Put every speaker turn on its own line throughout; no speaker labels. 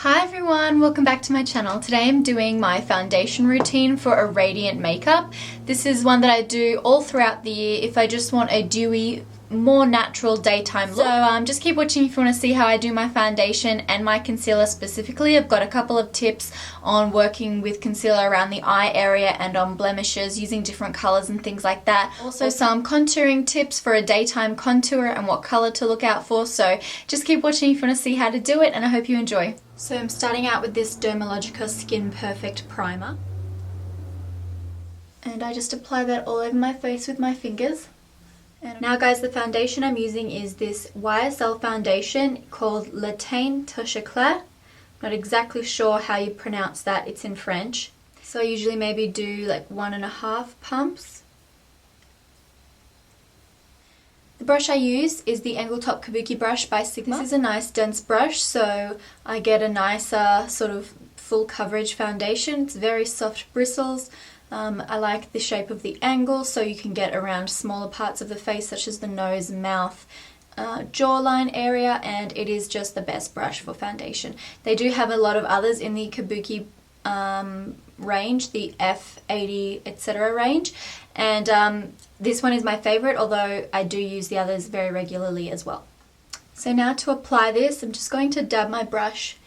Hi everyone, welcome back to my channel. Today I'm doing my foundation routine for a radiant makeup. This is one that I do all throughout the year if I just want a dewy, more natural daytime look. So just keep watching if you want to see how I do my foundation and my concealer specifically. I've got a couple of tips on working with concealer around the eye area and on blemishes using different colors and things like that. Also some contouring tips for a daytime contour and what color to look out for. So just keep watching if you want to see how to do it, and I hope you enjoy. So I'm starting out with this Dermalogica SkinPerfect primer. And I just apply that all over my face with my fingers. And now guys, the foundation I'm using is this YSL foundation called Teint Touche Eclat. Not exactly sure how you pronounce that, it's in French. So I usually maybe do like 1.5 pumps. The brush I use is the Angle Top Kabuki brush by Sigma. This is a nice dense brush, so I get a nicer sort of full coverage foundation. It's very soft bristles. I like the shape of the angle, so you can get around smaller parts of the face such as the nose, mouth, jawline area, and it is just the best brush for foundation. They do have a lot of others in the Kabuki range, the F80 etc. range, and this one is my favorite, although I do use the others very regularly as well. So now to apply this, I'm just going to dab my brush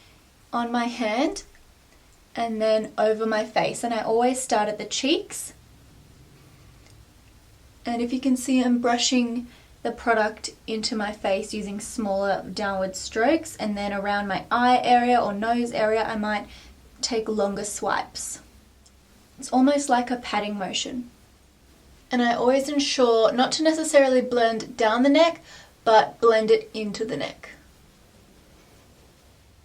on my hand and then over my face, and I always start at the cheeks. And if you can see, I'm brushing the product into my face using smaller downward strokes, and then around my eye area or nose area I might take longer swipes. It's almost like a patting motion. And I always ensure not to necessarily blend down the neck, but blend it into the neck.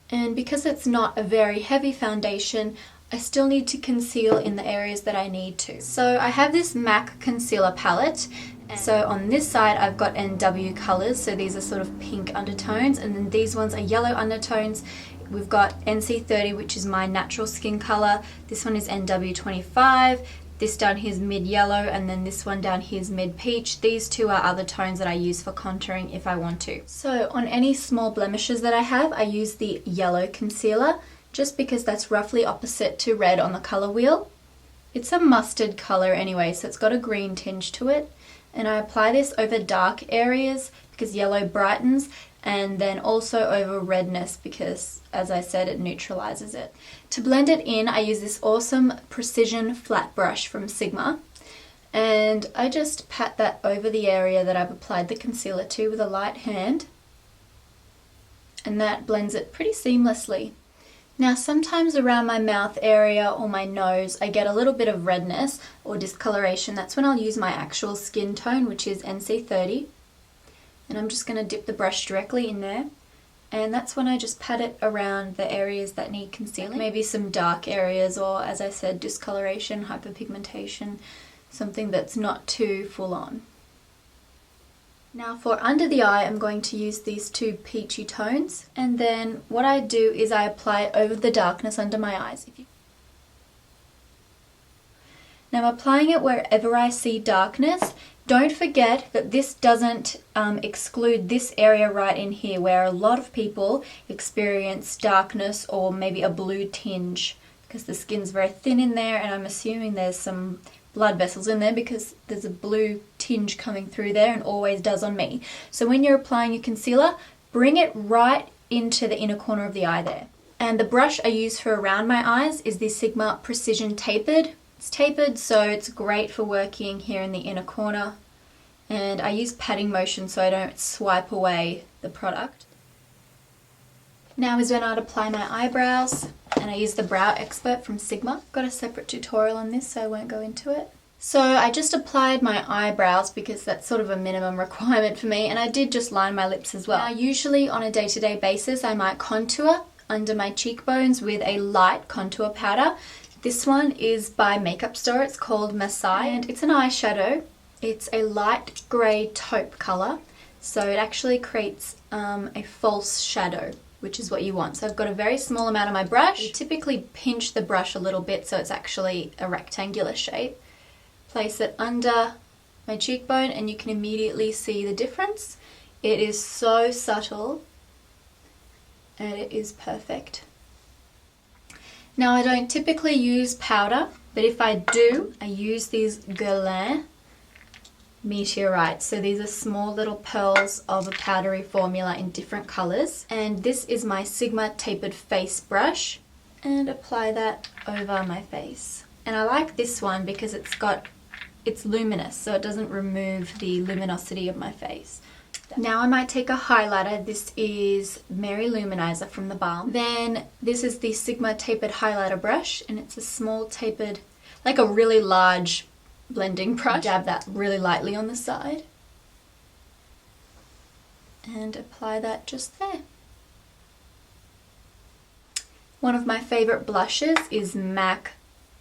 And because it's not a very heavy foundation, I still need to conceal in the areas that I need to. So I have this MAC concealer palette. So on this side I've got NW colors, so these are sort of pink undertones, and then these ones are yellow undertones. We've got NC30, which is my natural skin color. This one is NW25. This down here is mid yellow, and then this one down here is mid peach. These two are other tones that I use for contouring if I want to. So on any small blemishes that I have, I use the yellow concealer, just because that's roughly opposite to red on the color wheel. It's a mustard color anyway, so it's got a green tinge to it. And I apply this over dark areas because yellow brightens, and then also over redness because, as I said, it neutralizes it. To blend it in, I use this awesome precision flat brush from Sigma, and I just pat that over the area that I've applied the concealer to with a light hand, and that blends it pretty seamlessly. Now sometimes around my mouth area or my nose I get a little bit of redness or discoloration. That's when I'll use my actual skin tone, which is NC30. And I'm just going to dip the brush directly in there, and that's when I just pat it around the areas that need concealing. Maybe some dark areas, or as I said, discoloration, hyperpigmentation, something that's not too full on. Now for under the eye, I'm going to use these two peachy tones, and then what I do is I apply it over the darkness under my eyes. Now I'm applying it wherever I see darkness. Don't forget that this doesn't exclude this area right in here where a lot of people experience darkness or maybe a blue tinge because the skin's very thin in there, and I'm assuming there's some blood vessels in there because there's a blue tinge coming through there, and always does on me. So when you're applying your concealer, bring it right into the inner corner of the eye there. And the brush I use for around my eyes is the Sigma Precision Tapered. It's tapered, so it's great for working here in the inner corner, and I use patting motion so I don't swipe away the product. Now is when I'd apply my eyebrows, and I use the Brow Expert from Sigma. Got a separate tutorial on this, so I won't go into it. So I just applied my eyebrows because that's sort of a minimum requirement for me, and I did just line my lips as well. Now usually on a day-to-day basis I might contour under my cheekbones with a light contour powder. This one is by Up Store. It's called Masai, and it's an eyeshadow. It's a light grey taupe colour, so it actually creates a false shadow, which is what you want. So I've got a very small amount of my brush. You typically pinch the brush a little bit so it's actually a rectangular shape. Place it under my cheekbone and you can immediately see the difference. It is so subtle and it is perfect. Now I don't typically use powder, but if I do, I use these Guerlain Meteorites. So these are small little pearls of a powdery formula in different colours. And this is my Sigma tapered face brush. And apply that over my face. And I like this one because it's luminous, so it doesn't remove the luminosity of my face. Now I might take a highlighter. This is Mary LouManizer from the Balm. Then this is the Sigma tapered highlighter brush, and it's a small tapered, like a really large blending brush. Dab that really lightly on the side. And apply that just there. One of my favourite blushes is MAC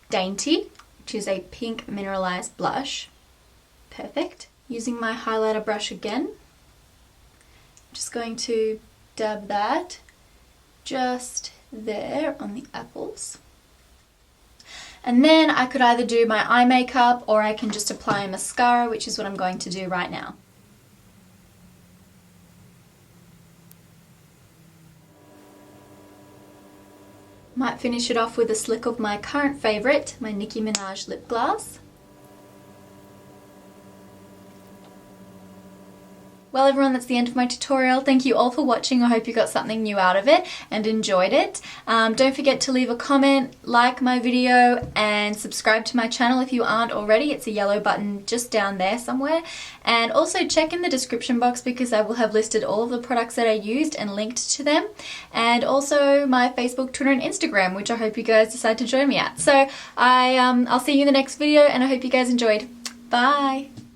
Dainty, which is a pink mineralized blush. Perfect. Using my highlighter brush again. Just going to dab that just there on the apples. And then I could either do my eye makeup or I can just apply a mascara, which is what I'm going to do right now. Might finish it off with a slick of my current favourite, my Nicki Minaj lip gloss. Well everyone, that's the end of my tutorial. Thank you all for watching. I hope you got something new out of it and enjoyed it. Don't forget to leave a comment, like my video, and subscribe to my channel if you aren't already. It's a yellow button just down there somewhere. And also check in the description box because I will have listed all of the products that I used and linked to them. And also my Facebook, Twitter and Instagram, which I hope you guys decide to join me at. So I'll see you in the next video and I hope you guys enjoyed. Bye!